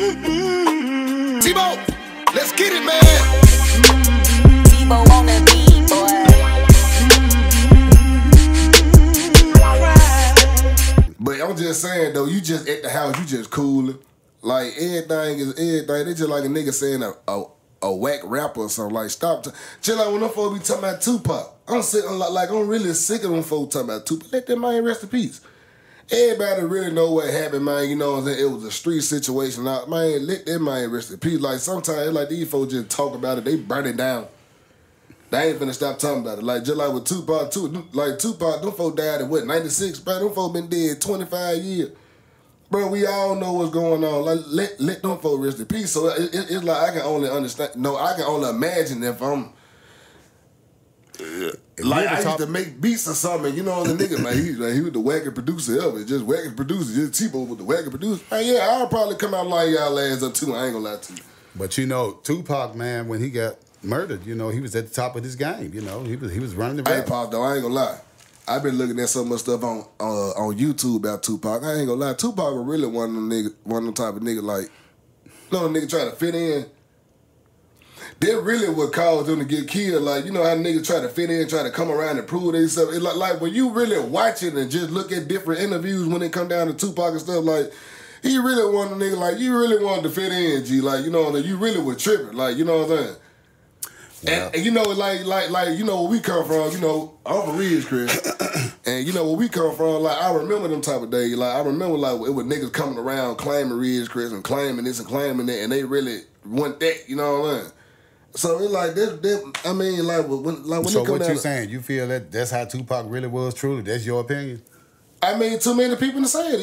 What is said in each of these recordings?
T-Bo, let's get it, man. T-Bo on the beat, boy. But I'm just saying though, you just at the house, you just coolin'. Like everything is everything. They just like a nigga saying a whack rapper or something. Like stop. Just like when them folks be talking about Tupac. I'm really sick of them folks talking about Tupac. Let that man rest in peace. Everybody really know what happened, man. You know what I'm saying? It was a street situation. Man, let that man rest in peace. Like sometimes, like these folks just talk about it. They burn it down. They ain't finna stop talking about it. Like just like with Tupac too. Like Tupac, them folks died in what, 96? Bro, them folks been dead 25 years. Bro, we all know what's going on. Like let them folks rest in peace. So it's like I can only understand. No, I can only imagine if I'm. Like I used to make beats or something, you know, the nigga like he was the wackest producer ever, just wackest producer, just T-Bo with the wackest producer. Hey, yeah, I'll probably come out like y'all ass up too. I ain't gonna lie to you. But you know, Tupac, man, when he got murdered, you know, he was at the top of his game. You know, he was running the rap. Hey, Pop, though, I ain't gonna lie. I've been looking at so much stuff on YouTube about Tupac. I ain't gonna lie, Tupac was really one of them type of nigga like, you know, nigga trying to fit in. That really what caused them to get killed. Like, you know how niggas try to fit in, try to come around and prove themselves. It's like when you really watch it and just look at different interviews when it come down to Tupac and stuff, like, he really wanted a nigga, like, you really wanted to fit in, G. Like, you know, you really were tripping. Like, you know what I'm saying? Yeah. And you know, like, you know where we come from, you know, I'm from Ridgecrest. And you know where we come from, like, I remember them type of days. Like, I remember, like, it was niggas coming around claiming Ridgecrest and claiming this and claiming that, and they really want that, you know what I'm saying? So it's like I mean, like when so it come what down you saying? You feel that's how Tupac really was? Truly, that's your opinion? I mean, too many people to say it.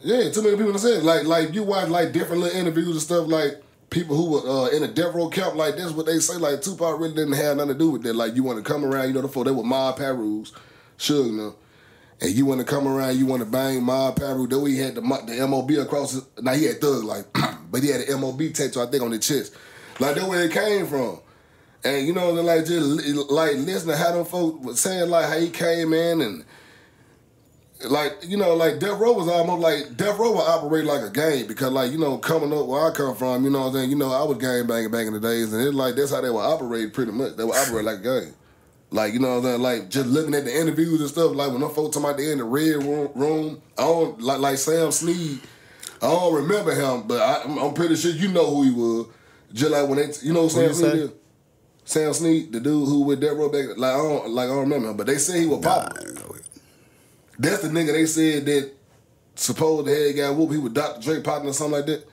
Yeah, too many people to say it. Like you watch like different little interviews and stuff. Like people who were in a death row camp. Like that's what they say. Like Tupac really didn't have nothing to do with that. Like you want to come around, you know, before they were mob Perus, Suge, you know, and you want to come around, you want to bang mob Peru. Though he had the MOB across his. Now he had Thug like, but he had the MOB tattoo I think on his chest. Like that's where it came from. And you know, like just like listen to how them folks was saying like how he came in and like, you know, like Death Row was almost like Death Row would operate like a game because like, you know, coming up where I come from, you know what I'm saying, you know, I was gang banging back in the days and it's like that's how they would operate pretty much. They would operate like a game. Like, you know what I'm saying, like just looking at the interviews and stuff, like when them folks talking about they in the red room, I don't like Sam Snead. I don't remember him, but I'm pretty sure you know who he was. Just like when they, you know what Sam Snead is? Sam Snead, the dude who with Death Row back, I don't remember him, but they say he was popular. That's the nigga they said that supposed the head guy whoop, he was Dr. Dre partner or something like that.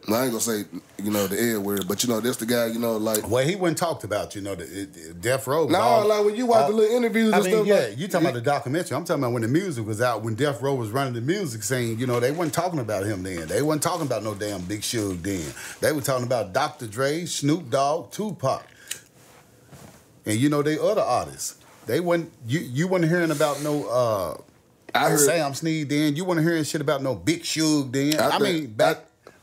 I ain't gonna say, you know, the L word, but you know, that's the guy, you know, like. Well, he wasn't talked about, you know, the Death Row. No, like when you watch the little interviews and stuff. Yeah, like, you talking about the documentary. I'm talking about when the music was out, when Death Row was running the music scene, you know, they wasn't talking about him then. They wasn't talking about no damn Big Suge then. They were talking about Dr. Dre, Snoop Dogg, Tupac. And you know, they other artists. They wasn't, you wasn't hearing about no I heard Sam Snead then. You wasn't hearing shit about no Big Suge then. I mean,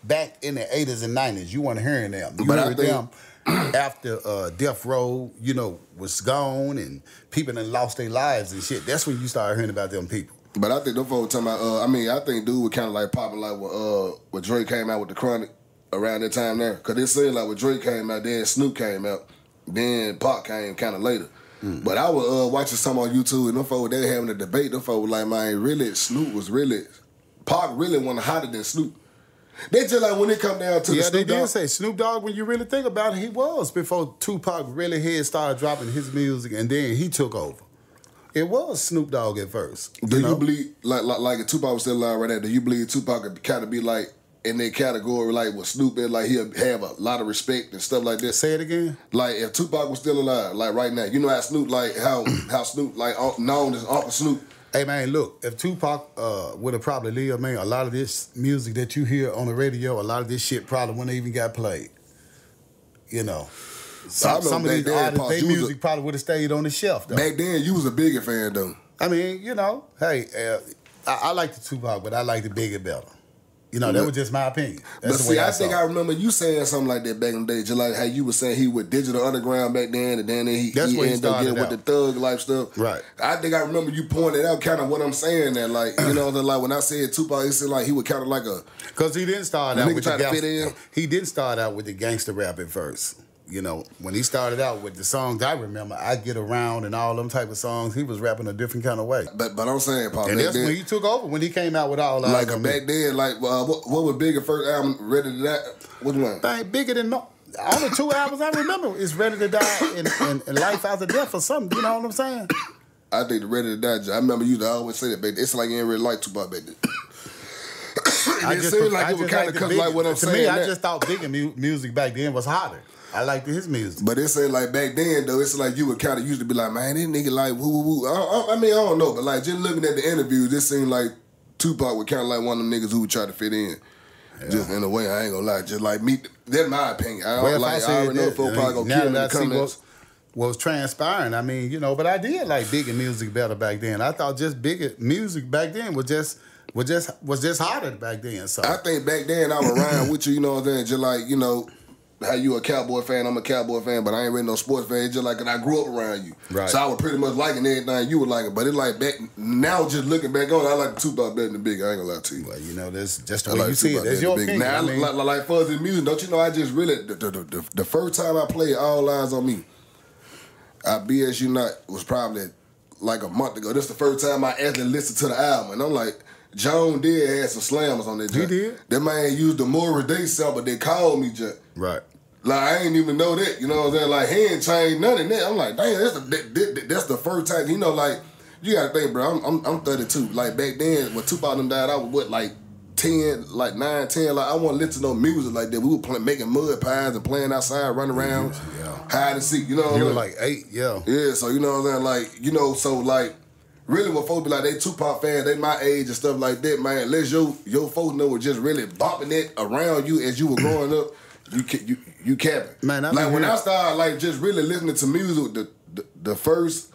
back in the 80s and 90s, you weren't hearing them. You heard them after Death Row, you know, was gone and people that lost their lives and shit. That's when you started hearing about them people. But I think them folks talking about, I think dude was kind of like popping like when Drake came out with the Chronic around that time there. Because it seemed like when Drake came out, then Snoop came out, then Pac came kind of later. But I was watching some on YouTube and them folks, they having a debate. Them folks were like, man, really, Snoop was really, Pac really wasn't hotter than Snoop. They just like when it come down to the Snoop Dogg. Yeah, they did say Snoop Dogg, when you really think about it, he was before Tupac really had started dropping his music and then he took over. It was Snoop Dogg at first. Do you believe, like if Tupac was still alive right now, do you believe Tupac could kind of be like in that category like with Snoop is, like he'll have a lot of respect and stuff like that? Say it again? Like if Tupac was still alive, like right now, you know how Snoop, like how Snoop, like known as Uncle Snoop. Hey, man, look, if Tupac would have probably lived, man, a lot of this music that you hear on the radio, a lot of this shit probably wouldn't even got played. You know. Some of these artists, their music probably would have stayed on the shelf, though. Back then, you was a Biggie fan, though. I mean, you know, hey, I like the Tupac, but I like the Biggie better. You know, that was just my opinion. That's But the way see, I saw think it. I remember you saying something like that back in the day, just like how you were saying he was Digital Underground back then, and then he That's where he ended up started getting out. with the thug life stuff. Right. I think I remember you pointing out kind of what I'm saying that, like, you know, that like when I said Tupac, he said like he was kind of like a Because he didn't start The out nigga with the tried to fit gangster. in? He didn't start out with the gangster rap at first. You know, when he started out with the songs I remember, I Get Around and all them type of songs, he was rapping a different kind of way. But I'm saying, Paul, And back that's then, when he took over, when he came out with all like that. back then, like what was Bigger first album? Ready to Die? Which one? Bang, bigger than only 2 albums I remember is Ready to Die and Life After Death or something. You know what I'm saying? I think the Ready to Die. I remember you used to always say that back then. It's like you ain't really like Tupac back then. It seemed like it was kind of cut like what I'm to saying. me, I that. just thought Bigger music back then was hotter. I liked his music. But it said like back then though, it's like you would kind of used to be like, man, this nigga like woo woo woo. I mean, I don't know, but like just looking at the interviews, it seemed like Tupac was kind of like one of them niggas who would try to fit in. Yeah. Just in a way, I ain't gonna lie. Just like me, that's my opinion. I don't I already know folks probably gonna kill me in the comments. Was transpiring. I mean, you know, but I did like Bigger music better back then. I thought just Bigger music back then was just hotter back then. So I think back then I was around with you, you know what I'm saying? Just like, you know, how you a Cowboy fan, I'm a Cowboy fan, but I ain't really no sports fan. Just like, and I grew up around you. Right. So I was pretty much liking everything you were liking. But it like back, now just looking back on it, I like the Tupac better than the Big. I ain't gonna lie to you. Well, you know, that's just the I way like you see it. That's your opinion. Now, I mean, like fuzzy music, don't you know, I just really, the first time I played All Eyes on Me, I BS You Not was probably like a month ago. This is the first time I actually listened to the album. And I'm like, Joan did have some slammers on that joint. He did? That man used the Morris Day sample, they called me just. right. Like, I ain't even know that, you know what I'm saying? Like, he ain't changed nothing that. I'm like, damn, that's the first time. You know, like, you gotta think, bro, I'm 32. Like, back then, when Tupac them died, I was, what, like, 10, like 9, 10. Like, I wasn't listening to no music like that. We were making mud pies and playing outside, running around, hide and seek, you know what I'm saying? You were like 8, yeah. Yeah, so, you know what I'm saying? Like, you know, so, like, really when folks be like, they Tupac fans, they my age and stuff like that, man, unless your folks know was just really bumping it around you as you were growing up, you capping. Man, like when I started like just really listening to music, the first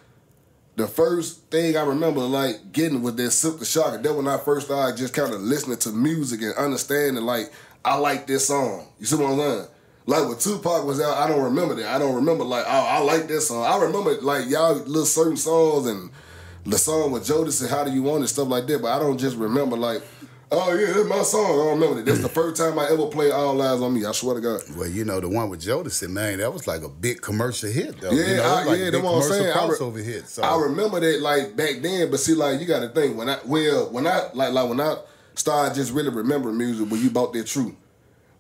thing I remember like getting was that Silk the Shocker. That when I first started just kind of listening to music and understanding like I like this song. You see what I'm saying? Like when Tupac was out, I don't remember that. I don't remember like, oh, I like this song. I remember like y'all little certain songs and the song with Jodeci and How Do You Want It, stuff like that, but I don't just remember like, oh yeah, that's my song. I don't remember that. That's the first time I ever played All Eyes on Me. I swear to God. Well, you know, the one with Jodeci, man, that was like a big commercial hit, though. Yeah, you know, like that's what I'm saying. Crossover hit. So. I remember that like back then, but see, like you got to think when I started just really remembering music when you bought that True.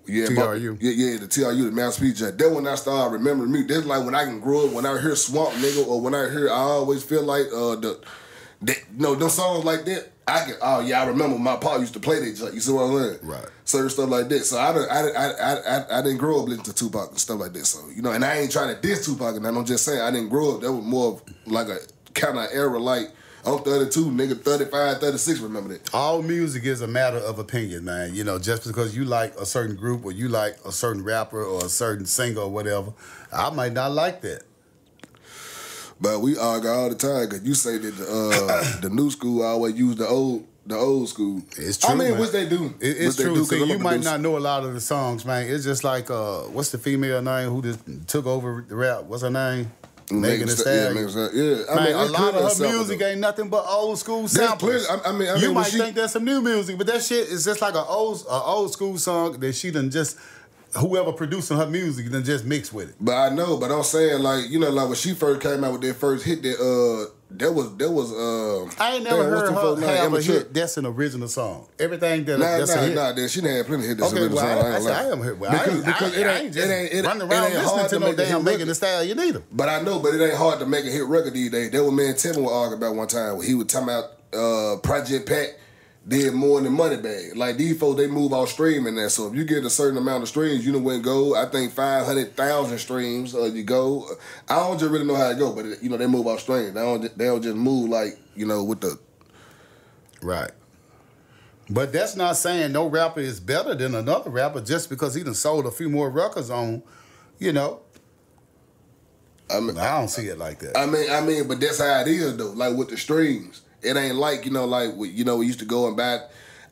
Yeah, TRU. Yeah, the TRU, the Masterpiece Jet. Then when I started remembering music, that's like when I can grow up, when I hear Swamp Nigga, or when I always feel like them songs like that. I remember my pa used to play that joint. You see what I'm saying? Right. Certain stuff like that. So I didn't grow up listening to Tupac and stuff like that. So you know, and I ain't trying to diss Tupac, and I'm just saying I didn't grow up. That was more of like a kind of era like. I'm 32, nigga, 35, 36, remember that. All music is a matter of opinion, man. You know, just because you like a certain group or you like a certain rapper or a certain singer or whatever, I might not like that. But we argue all the time because you say that the new school always use the old school. It's true, I mean, man. which they do. It's true. See, you might not know a lot of the songs, man. It's just like, what's the female name who just took over the rap? What's her name? Megan Thee Stallion. Yeah, I mean, a lot of her music ain't nothing but old school samples. You might think that's some new music, but that shit is just like an old school song that she done just whoever producing her music done just mix with it. But I know, but I'm saying like you know like when she first came out with that first hit that was I ain't never heard her have a hit that's an original song. Everything that's a hit. Nah, she done had plenty of hits that's okay, original song. I haven't heard. Because it ain't running around listening to no damn Megan Thee Stallion either. But I know, but it ain't hard to make a hit record these days. That was me and Tim were arguing about one time. He was talking about Project Pat did more than Moneybag. Like these folks, they move off streaming there. So if you get a certain amount of streams, you know when go. I think 500,000 streams. You go. I don't just really know how it go, but you know they move off streams. They don't just move like you know with the right. But that's not saying no rapper is better than another rapper just because he done sold a few more records on, you know. I don't see it like that. I mean, but that's how it is though. Like with the streams. It ain't like, you know, we used to go and buy.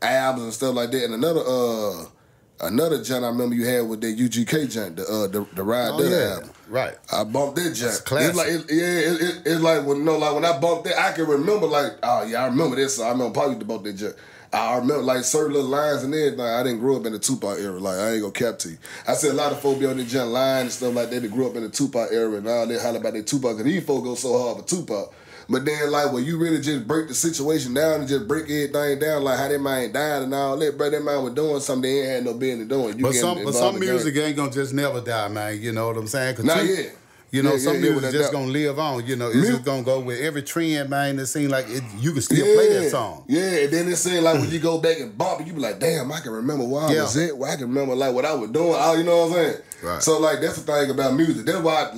albums and stuff like that. And another joint I remember you had with that UGK joint, the Ride That album. Right. I bumped that joint. It's classic. It's like when when I bumped that, I can remember I remember this. So I remember probably about that joint. I remember like certain little lines and everything. I didn't grow up in the Tupac era. Like I ain't gonna cap to you. I said a lot of folk be on the joint line and stuff like that. They grew up in the Tupac era and all they holler about their Tupac. Cause these folk go so hard for Tupac. But then like when you really just break the situation down and just break everything down, like how that man died and all that, bro, that man was doing something they ain't had no business doing. But some music ain't gonna just never die, man. You know what I'm saying? Not yet. You know, some music just gonna live on. You know, it's just gonna go with every trend, man. It seems like you can still play that song. Yeah, and then it seems like when you go back and bump it, you be like, damn, I can remember where I was at. Well, I can remember like what I was doing. You know what I'm saying? Right. So like that's the thing about music. That's why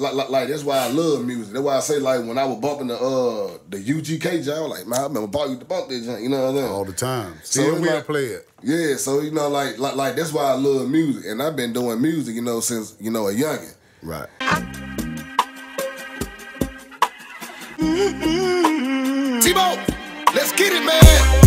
that's why I love music. That's why I say like when I was bumping the UGK joint, I was like, man, I remember Bob used to bump that joint. You know what I'm saying? All the time. Still will play it. Yeah, so you know like that's why I love music, and I've been doing music, you know, since a youngin. Right. T-Bo, let's get it, man.